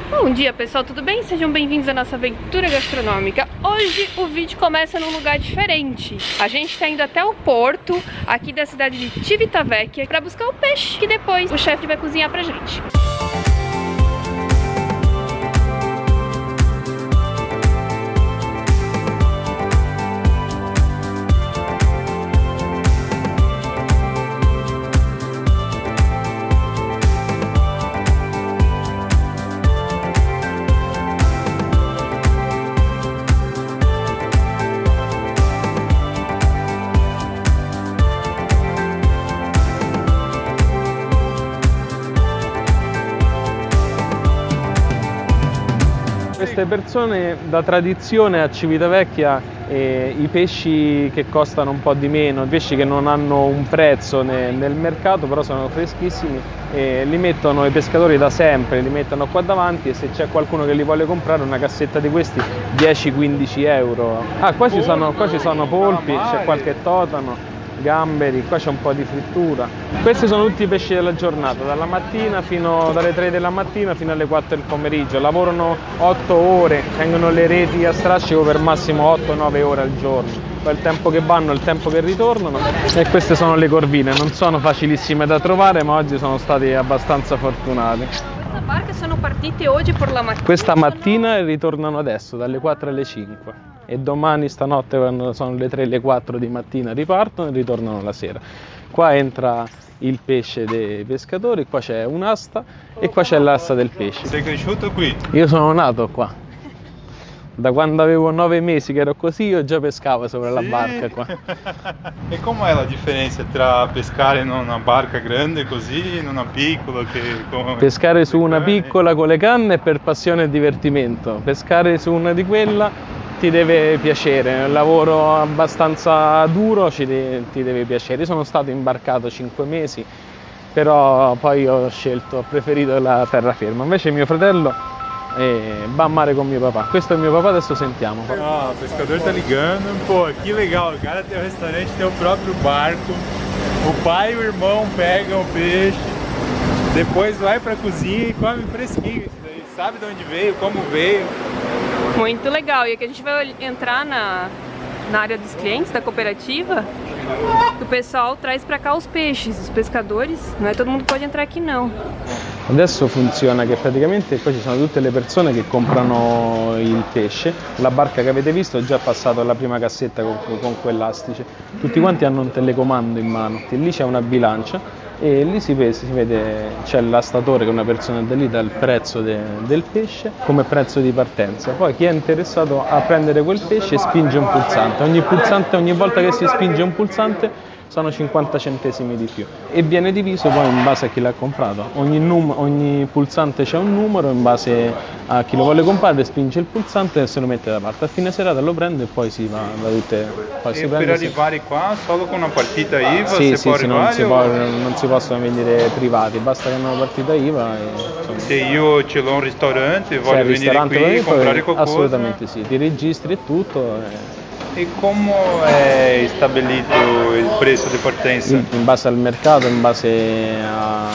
Bom dia pessoal, tudo bem? Sejam bem-vindos à nossa aventura gastronômica. Hoje o vídeo começa num lugar diferente. A gente está indo até o porto aqui da cidade de Civitavecchia para buscar o peixe que depois o chefe vai cozinhar pra gente. Queste persone da tradizione a Civitavecchia i pesci che costano un po' di meno, i pesci che non hanno un prezzo nel mercato però sono freschissimi, li mettono i pescatori da sempre, li mettono qua davanti e se c'è qualcuno che li vuole comprare una cassetta di questi 10-15 euro. Ah, qua ci sono polpi, c'è qualche totano, gamberi, qua c'è un po' di frittura. Questi sono tutti i pesci della giornata, dalle 3 della mattina fino alle 4 del pomeriggio. Lavorano 8 ore, tengono le reti a strascico per massimo 8-9 ore al giorno. Poi il tempo che vanno, il tempo che ritornano. E queste sono le corvine, non sono facilissime da trovare, ma oggi sono stati abbastanza fortunati. Queste barche sono partite oggi per la mattina? Questa mattina e ritornano adesso, dalle 4 alle 5. E domani stanotte quando sono le 3 e le 4 di mattina ripartono e ritornano la sera. Qua entra il pesce dei pescatori, qua c'è un'asta e qua c'è l'asta del pesce. Sei cresciuto qui? Io sono nato qua. Da quando avevo 9 mesi che ero così io già pescavo sopra la barca qua. E com'è la differenza tra pescare in una barca grande così, in una piccola? Pescare su una piccola con le canne è per passione e divertimento. Pescare su una di quella ti deve piacere, è un lavoro abbastanza duro, ti deve piacere. Io sono stato imbarcato 5 mesi, però poi ho preferito la terraferma. Invece mio fratello va a mare con mio papà. Questo è mio papà, adesso sentiamo. Ah, o pescador tá ligando, pô, que legal, o cara tem um restaurante, tem o próprio barco, o pai e o irmão pegam o peixe, depois vai pra cozinha e come fresquinho isso daí, sabe de onde veio, como veio. Muito legal, e aqui a gente vai entrar na área dos clientes da cooperativa, que o pessoal traz pra cá os peixes, os pescadores, não é todo mundo pode entrar aqui não. Adesso funziona che praticamente qua ci sono tutte le persone che comprano il pesce, la barca che avete visto è già passato alla prima cassetta con quell'astice, tutti quanti hanno un telecomando in mano, e lì c'è una bilancia e lì si vede c'è l'astatore che è una persona da lì dà il prezzo del pesce come prezzo di partenza, poi chi è interessato a prendere quel pesce spinge un pulsante, ogni volta che si spinge un pulsante sono 50 centesimi di più e viene diviso poi in base a chi l'ha comprato. Ogni pulsante c'è un numero, in base a chi lo vuole comprare spinge il pulsante e se lo mette da parte. A fine serata lo prende e poi si va da tutte. Poi e per arrivare qua solo con una partita IVA sì, non si possono vendere privati, basta che hanno una partita IVA. Se io ce l'ho un ristorante e voglio venire qui e comprare qualcosa? Assolutamente sì, ti registri e tutto. E come è stabilito il prezzo di partenza? In base al mercato, in base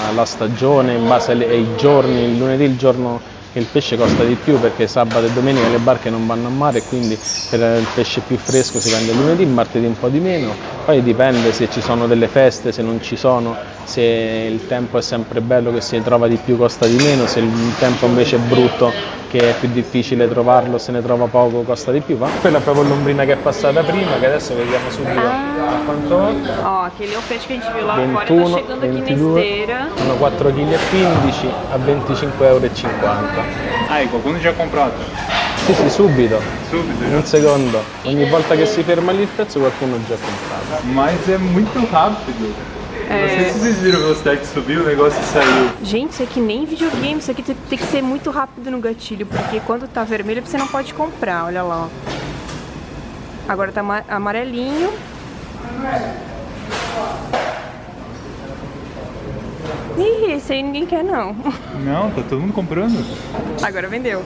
alla stagione, in base ai giorni. Il lunedì è il giorno che il pesce costa di più perché sabato e domenica le barche non vanno a mare e quindi per il pesce più fresco si prende il lunedì, il martedì un po' di meno, poi dipende se ci sono delle feste, se non ci sono, se il tempo è sempre bello che si trova di più costa di meno, se il tempo invece è brutto che è più difficile trovarlo, se ne trova poco costa di più. Va? Quella è proprio l'ombrina che è passata prima, che adesso vediamo subito a quanto volta. Ó, aquele é o peixe que a gente viu lá 21, fora, tá chegando 22, aqui na esteira. Sono 4,15 kg a 25,50 €. Ah, qualcuno già comprato? Sì, subito. Subito, in un secondo. Ogni volta che si ferma lì il prezzo qualcuno già comprato. Mas é muito rápido. Não sei se vocês viram a velocidade que subiu, o negócio saiu. Gente, isso aqui nem videogame, isso aqui tem que ser muito rápido no gatilho, porque quando tá vermelho você não pode comprar, olha lá, ó. Agora tá amarelinho. Ih, esse aí ninguém quer não. Não, tá todo mundo comprando. Agora vendeu.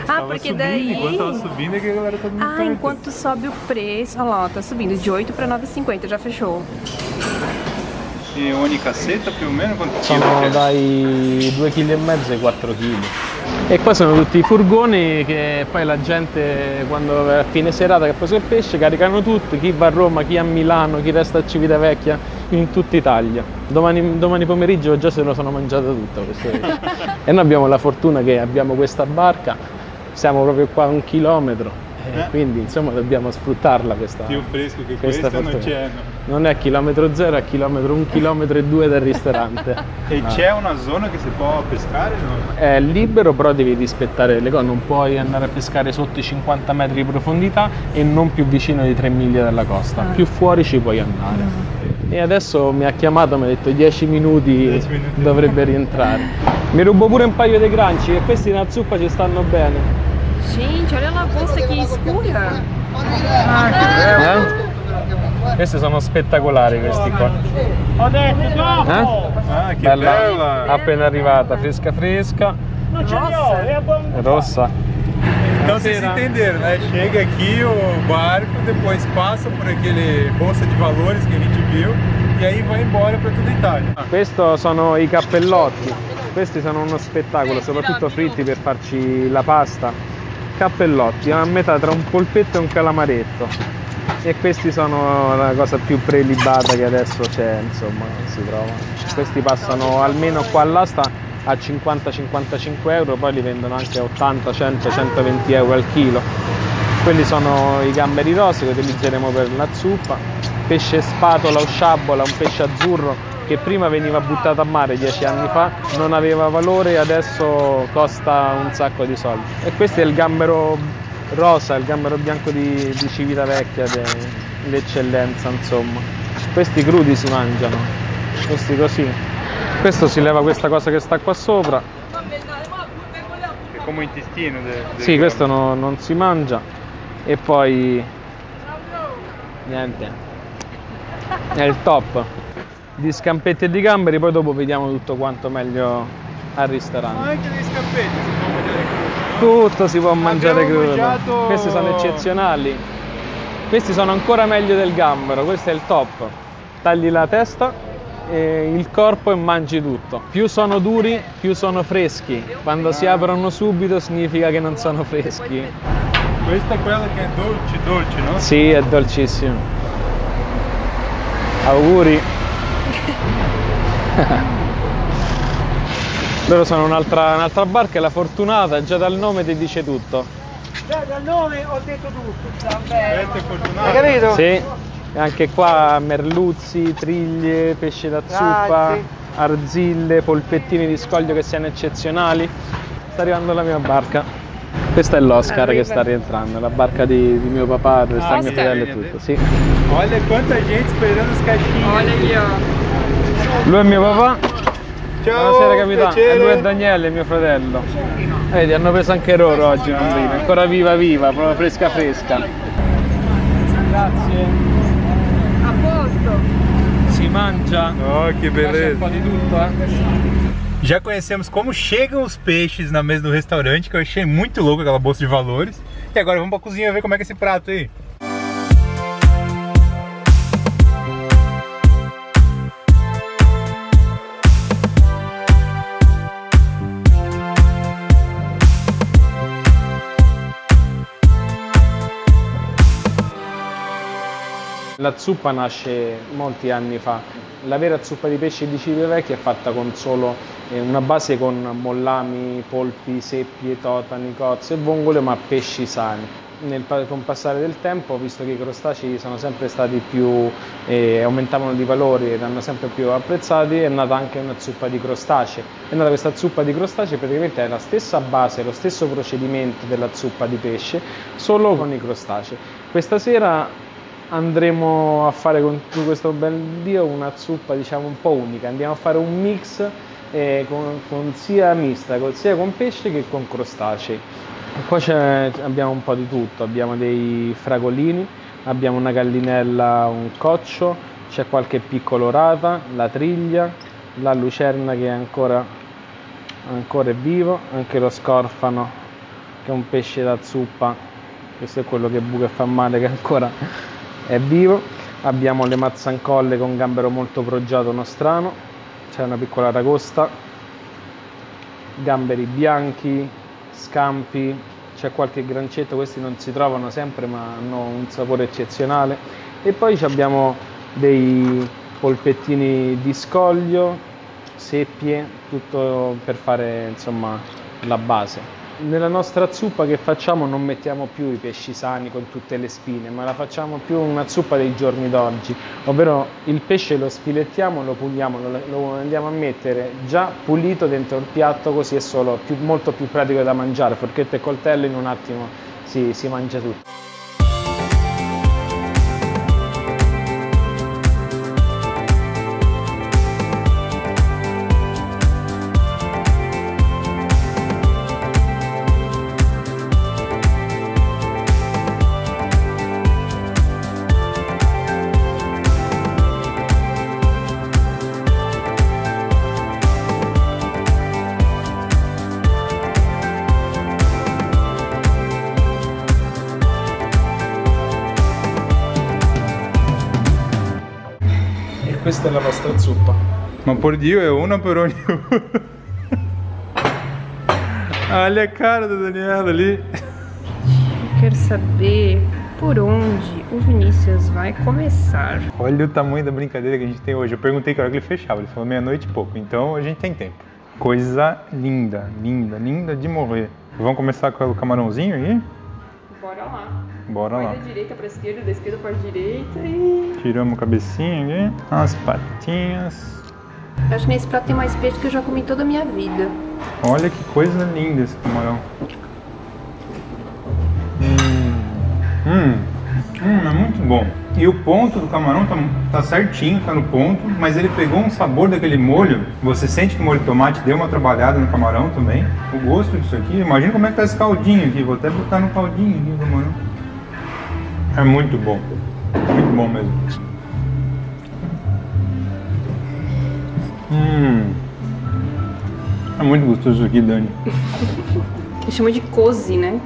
Ah, tava porque subindo, daí... enquanto tava subindo é que a galera tá muito Ah, enquanto sobe o preço... Olha lá, ó, tá subindo de 8 para 9,50, já fechou. E ogni cassetta più o meno quanto sono dai 2,5 kg ai 4 kg. E qua sono tutti i furgoni che poi la gente quando a fine serata che ha preso il pesce caricano tutti, chi va a Roma, chi a Milano, chi resta a Civitavecchia, in tutta Italia. Domani pomeriggio già se lo sono mangiato tutto questo pesce. E noi abbiamo la fortuna che abbiamo questa barca, siamo proprio qua a 1 chilometro. Quindi insomma dobbiamo sfruttarla questa. Più fresco che questa non c'è. Non è a chilometro zero, è a chilometro 1,2 chilometri dal ristorante. E c'è una zona che si può pescare? No? È libero, però devi rispettare le cose, non puoi andare a pescare sotto i 50 metri di profondità e non più vicino di 3 miglia dalla costa. Più fuori ci puoi andare. E adesso mi ha chiamato, mi ha detto 10 minuti dovrebbe rientrare. Mi rubo pure un paio di granci, che questi nella zuppa ci stanno bene. Gente, olha a lagosta que escura. Questi sono spettacolari questi qua. Ah, che Bella, appena arrivata, fresca fresca. Rossa. Então vocês entenderam, né? Chega aqui o barco, depois passa por aquele bolsa de valores che a gente viu e aí vai embora per tutta Italia. Questi sono i cappellotti. Questi sono uno spettacolo, soprattutto fritti per farci la pasta. Cappellotti, a metà tra un polpetto e un calamaretto. E questi sono la cosa più prelibata che adesso c'è, insomma, si trova. Questi passano almeno qua all'asta a 50-55 euro, poi li vendono anche a 80, 100, 120 euro al chilo. Quelli sono i gamberi rossi che utilizzeremo per la zuppa. Pesce spatola o sciabola, un pesce azzurro che prima veniva buttato a mare 10 anni fa, non aveva valore e adesso costa un sacco di soldi. E questo è il gambero rosa, il gambero bianco di Civitavecchia, l'eccellenza insomma. Questi crudi si mangiano, questi così. Questo si leva questa cosa che sta qua sopra. È come un intestino sì, questo non si mangia. E poi niente, è il top di scampetti e di gamberi, poi dopo vediamo tutto quanto meglio al ristorante. Anche gli scampetti si può mangiare crudo, no? Tutto si può mangiare crudo. Questi sono eccezionali. Questi sono ancora meglio del gambero, questo è il top. Tagli la testa, il corpo e mangi tutto. Più sono duri, più sono freschi. Quando si aprono subito significa che non sono freschi. Questa è quella che è dolce, no? Sì, è dolcissimo. Auguri. Loro sono un'altra barca, la Fortunata, già dal nome ti dice tutto. Già dal nome ho detto tutto. Questa è Fortunata. Hai capito? Sì, e anche qua merluzzi, triglie, pesce da zuppa, arzille, polpettini di scoglio che siano eccezionali. Sta arrivando la mia barca. Questa è l'Oscar che sta rientrando, la barca di mio papà, dove sta mio fratello e tutto. Sì. Olha quanta gente esperando os caixinhos. Olha aí, ó. Lui è mio papà. Ciao, buonasera capitano. piacere. E lui è Daniele, mio fratello. Vedi, hanno preso anche loro oggi un bambino, ancora viva, proprio fresca. Grazie. A posto. Si mangia. Oh, que Qua c'è beleza. un po' di tutto, Já conhecemos como chegam os peixes na mesa do restaurante, que eu achei muito louco aquela bolsa de valores. E agora vamos pra cozinha ver como é que é esse prato aí. La zuppa nasce molti anni fa. La vera zuppa di pesce di Civitavecchia è fatta con solo una base con mollami, polpi, seppie, totani, cozze e vongole, ma pesci sani. Con passare del tempo, visto che i crostacei sono sempre stati più, aumentavano di valore ed erano sempre più apprezzati, è nata anche una zuppa di crostacei. È nata questa zuppa di crostacei, praticamente è la stessa base, lo stesso procedimento della zuppa di pesce, solo con i crostacei. Questa sera andremo a fare con questo bel Dio una zuppa diciamo un po' unica, andiamo a fare un mix con sia mista, sia con pesce che con crostacei. Qua abbiamo un po' di tutto, abbiamo dei fragolini, abbiamo una gallinella, un coccio, c'è qualche piccolo rata, la triglia, la lucerna che è ancora è vivo, anche lo scorfano che è un pesce da zuppa, questo è quello che fa male, che ancora è vivo. Abbiamo le mazzancolle con gambero molto progiato nostrano, c'è una piccola aragosta, gamberi bianchi, scampi, c'è qualche grancetto, questi non si trovano sempre ma hanno un sapore eccezionale. E poi abbiamo dei polpettini di scoglio, seppie, tutto per fare insomma la base. Nella nostra zuppa che facciamo non mettiamo più i pesci sani con tutte le spine, ma la facciamo più una zuppa dei giorni d'oggi, ovvero il pesce lo sfilettiamo, lo puliamo, lo andiamo a mettere già pulito dentro il piatto, così è molto più pratico da mangiare, forchetta e coltello in un attimo si mangia tutto. Questa è la nostra zuppa. Ma por Dio, è una per ognuno. Olha a cara da Daniela ali. Eu quero saber por onde o Vinícius vai começar. Olha o tamanho da brincadeira que a gente tem hoje. Eu perguntei que hora que ele fechava, ele falou meia-noite e pouco. Então a gente tem tempo. Coisa linda, linda, linda de morrer. Vamos começar com o camarãozinho aí? Bora lá. Bora lá. Vai da direita para a esquerda, da esquerda para a direita e... Tiramos a cabecinha aqui, as patinhas. Acho que nesse prato tem mais peixe que eu já comi toda a minha vida. Olha que coisa linda esse camarão. É muito bom. E o ponto do camarão tá certinho, tá no ponto, mas ele pegou um sabor daquele molho. Você sente que o molho de tomate deu uma trabalhada no camarão também. O gosto disso aqui, imagina como é que tá esse caldinho aqui. Vou até botar no caldinho aqui o camarão. É muito bom mesmo. É muito gostoso isso aqui, Dani. Eu chamo de cozi, né?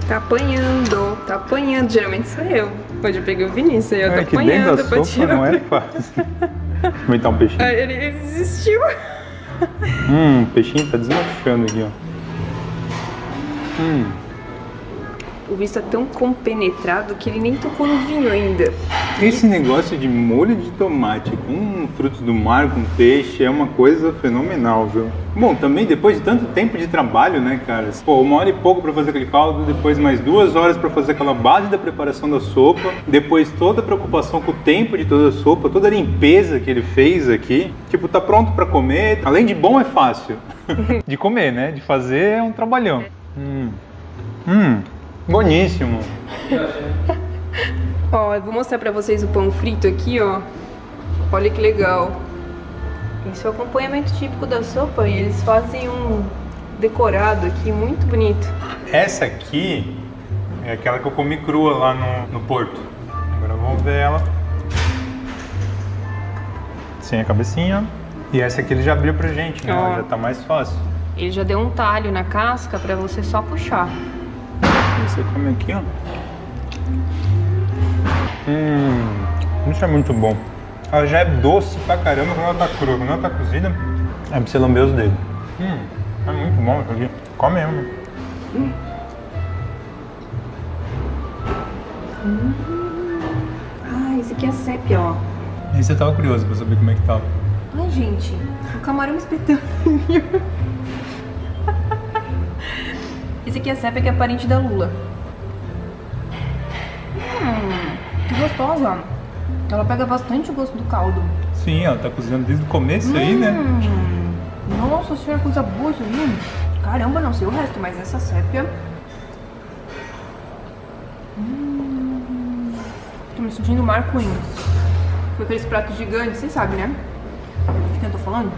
Tá apanhando. Geralmente sou eu. Hoje eu peguei o Vinícius e eu tô apanhando dentro da pra sopa tirar. não é fácil. Aumentar um peixinho. Ele desistiu. O peixinho tá desmanchando aqui, ó. O Vinícius tá tão compenetrado que ele nem tocou no vinho ainda. Esse negócio de molho de tomate com frutos do mar, com peixe, é uma coisa fenomenal, viu? Bom, também depois de tanto tempo de trabalho, né, cara? Pô, 1 hora e pouco pra fazer aquele caldo, depois mais 2 horas pra fazer aquela base da preparação da sopa, depois toda a preocupação com o tempo de toda a sopa, toda a limpeza que ele fez aqui. Tipo, tá pronto pra comer. Além de bom, é fácil. De comer, né? De fazer é um trabalhão. Boníssimo. Ó, eu vou mostrar pra vocês o pão frito aqui, ó. Olha que legal. Esse é o acompanhamento típico da sopa e eles fazem um decorado aqui muito bonito. Essa aqui é aquela que eu comi crua lá no Porto. Agora vamos ver ela. Sem a cabecinha. E essa aqui ele já abriu pra gente, né? Ela já tá mais fácil. Ele já deu um talho na casca pra você só puxar. Você come aqui, ó. Isso é muito bom. Ela já é doce pra caramba quando ela tá crua. Quando ela tá cozida, é pra você lamber os dedos. É muito bom isso aqui. Come mesmo. Esse aqui é sépia, ó. Esse eu tava curioso pra saber como é que tava. Ai, gente, o camarão espetando. Esse aqui é sépia, que é parente da lula. Que gostosa. Ela pega bastante o gosto do caldo. Sim, ela tá cozinhando desde o começo aí, né? Nossa senhora, coisa boa isso aí. Caramba, não sei o resto, mas essa sépia... Tô me sentindo Marco Wings. Foi aqueles pratos gigantes, vocês sabem, né? De quem eu tô falando?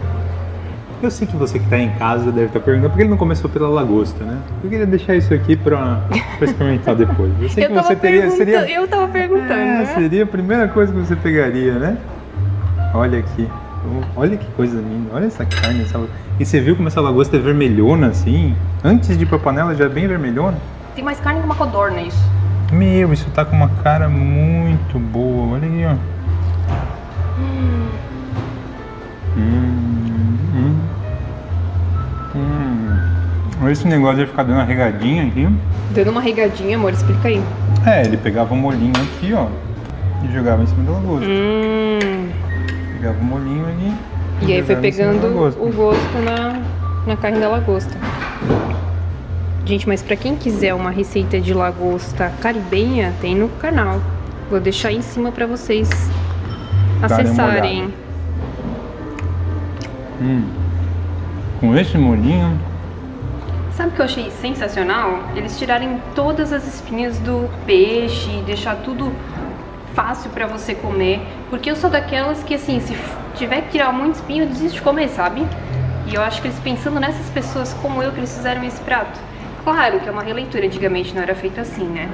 Eu sei que você que tá em casa deve estar perguntando por que ele não começou pela lagosta, né? Eu queria deixar isso aqui pra experimentar depois. Eu sei que você teria... Eu tava perguntando, né? Seria a primeira coisa que você pegaria, né? Olha aqui. Olha que coisa linda. Olha essa carne. E você viu como essa lagosta é vermelhona assim? Antes de ir pra panela já é bem vermelhona. Tem mais carne que uma codorna, isso. Meu, isso tá com uma cara muito boa. Olha aqui, ó. Esse negócio de ficar dando uma regadinha aqui. Dando uma regadinha, amor, explica aí. É, ele pegava um molhinho aqui, ó, e jogava em cima da lagosta. Pegava um molhinho ali. E aí foi pegando o gosto na carne da lagosta. Gente, mas pra quem quiser uma receita de lagosta caribenha, tem no canal. Vou deixar aí em cima pra vocês acessarem. Com esse molhinho. Sabe o que eu achei sensacional? Eles tirarem todas as espinhas do peixe, deixar tudo fácil pra você comer. Porque eu sou daquelas que, assim, se tiver que tirar muito espinho, eu desisto de comer, sabe? E eu acho que eles, pensando nessas pessoas como eu, que eles fizeram esse prato. Claro que é uma releitura, antigamente não era feito assim, né?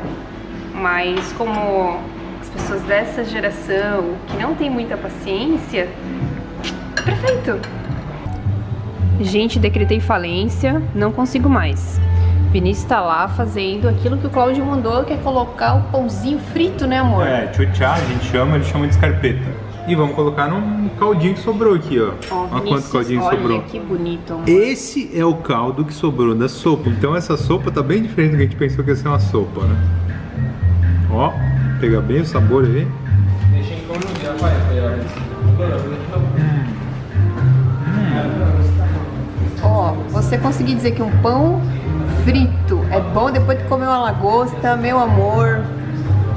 Mas como as pessoas dessa geração, que não tem muita paciência, é perfeito. Gente, decretei falência, não consigo mais. Vinícius tá lá fazendo aquilo que o Cláudio mandou, que é colocar o pãozinho frito, né, amor? É, tchutchá, a gente chama, ele chama de escarpeta. E vamos colocar num caldinho que sobrou aqui, ó. Olha quanto caldinho sobrou. Olha que bonito, amor. Esse é o caldo que sobrou da sopa. Então essa sopa tá bem diferente do que a gente pensou que ia ser uma sopa, né? Ó, pega bem o sabor aí. Deixa em torno de Rafael. Ó, você conseguir dizer que um pão frito é bom depois de comer uma lagosta, meu amor.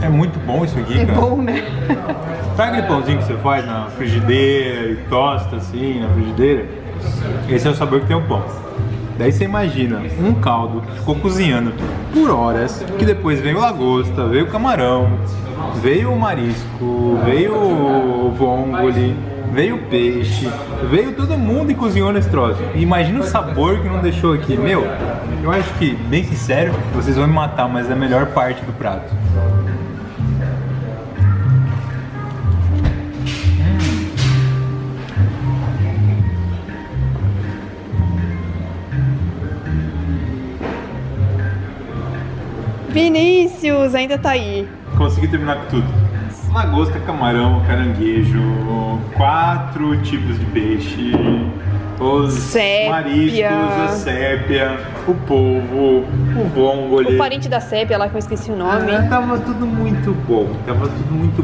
É muito bom isso aqui, É cara. bom, né? Sabe aquele pãozinho que você faz na frigideira e tosta assim na frigideira? Esse é o sabor que tem o pão. Daí você imagina um caldo que ficou cozinhando por horas, que depois veio lagosta, veio camarão, veio o marisco, veio o vongole, veio o peixe, veio todo mundo e cozinhou nesse troço. E imagina o sabor que não deixou aqui. Meu, eu acho que, bem sincero, vocês vão me matar, mas é a melhor parte do prato. Vinícius, ainda tá aí. Consegui terminar com tudo. Lagosta, camarão, caranguejo, 4 tipos de peixe, os Sépia. mariscos, a sépia, o polvo, o vongole. O parente da sépia lá que eu esqueci o nome. Tava tudo muito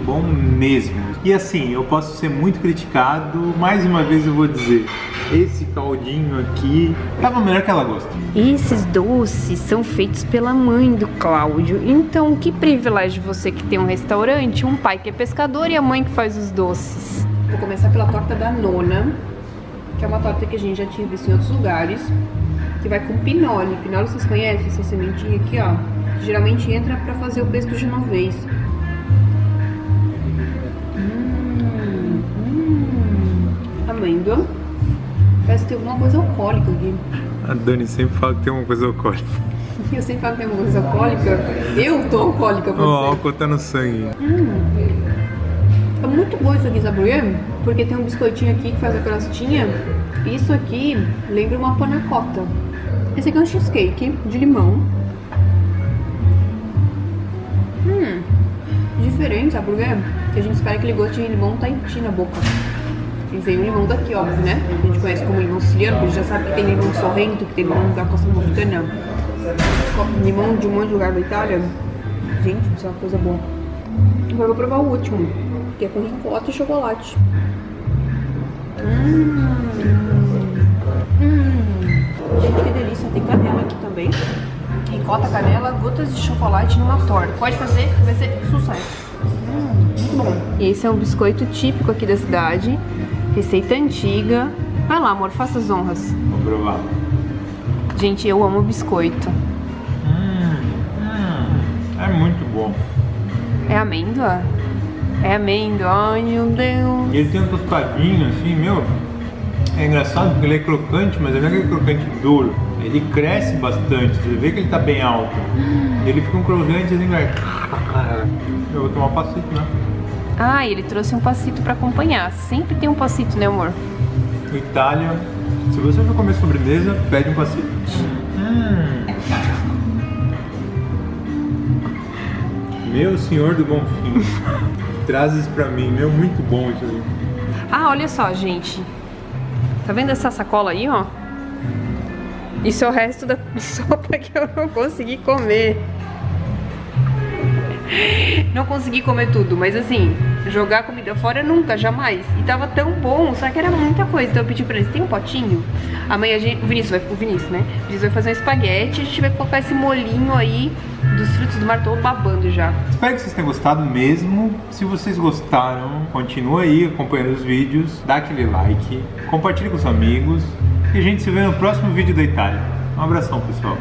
bom mesmo. E assim, eu posso ser muito criticado, mais uma vez eu vou dizer, esse caldinho aqui tava melhor que a lagosta. Esses doces são feitos pela mãe do Cláudio. Então, que privilégio você que tem um restaurante, um pai que é pescador e a mãe que faz os doces. Vou começar pela torta da nona, que é uma torta que a gente já tinha visto em outros lugares, que vai com pinole. Pinole vocês conhecem? Essa sementinha aqui, ó, que geralmente entra pra fazer o pesto genovês. Amêndoa. Parece que tem alguma coisa alcoólica aqui. A Dani sempre fala que tem uma coisa alcoólica. Eu sempre falo que tem alguma coisa alcoólica. Eu tô alcoólica pra O você. álcool tá no sangue. É muito bom isso aqui, sabe por quê? Porque tem um biscoitinho aqui que faz a crostinha. Isso aqui lembra uma panacota. Esse aqui é um cheesecake de limão. Diferente, sabe por quê? Porque a gente espera aquele gosto de limão Tahiti na boca. E veio o limão daqui, óbvio, né? A gente conhece como limão siciliano, porque a gente já sabe que tem limão sorrento, que tem limão da Costa Amalfitana. Limão de um monte de lugar da Itália. Gente, isso é uma coisa boa. Agora eu vou provar o último, que é com ricota e chocolate. Gente, que delícia. Tem canela aqui também. Ricota, canela, gotas de chocolate numa torta. Pode fazer, vai ser sucesso. Muito bom. E esse é um biscoito típico aqui da cidade. Receita antiga. Vai lá, amor, faça as honras. Vou provar. Gente, eu amo biscoito. É muito bom. É amêndoa? É amêndoa, ai meu Deus. E ele tem um tostadinho assim, meu. É engraçado porque ele é crocante, mas ele não é aquele crocante duro. Ele cresce bastante, você vê que ele tá bem alto. Ele fica um crocante assim, vai. Eu vou tomar um passito, né? Ah, ele trouxe um passito pra acompanhar. Sempre tem um passito, né, amor? Itália, se você for comer sobremesa, pede um passito. Meu senhor do bom fim, traz isso pra mim, meu, muito bom isso aí. Ah, olha só, gente. Tá vendo essa sacola aí, ó? Isso é o resto da sopa que eu não consegui comer. Não consegui comer tudo, mas assim, jogar comida fora nunca, jamais. E tava tão bom, só que era muita coisa. Então eu pedi pra eles, tem um potinho? Amanhã o Vinícius, né? O Vinícius vai fazer um espaguete e a gente vai colocar esse molinho aí dos frutos do mar. Tô babando já. Espero que vocês tenham gostado mesmo. Se vocês gostaram, continua aí acompanhando os vídeos, dá aquele like, compartilhe com os amigos e a gente se vê no próximo vídeo da Itália. Um abração, pessoal.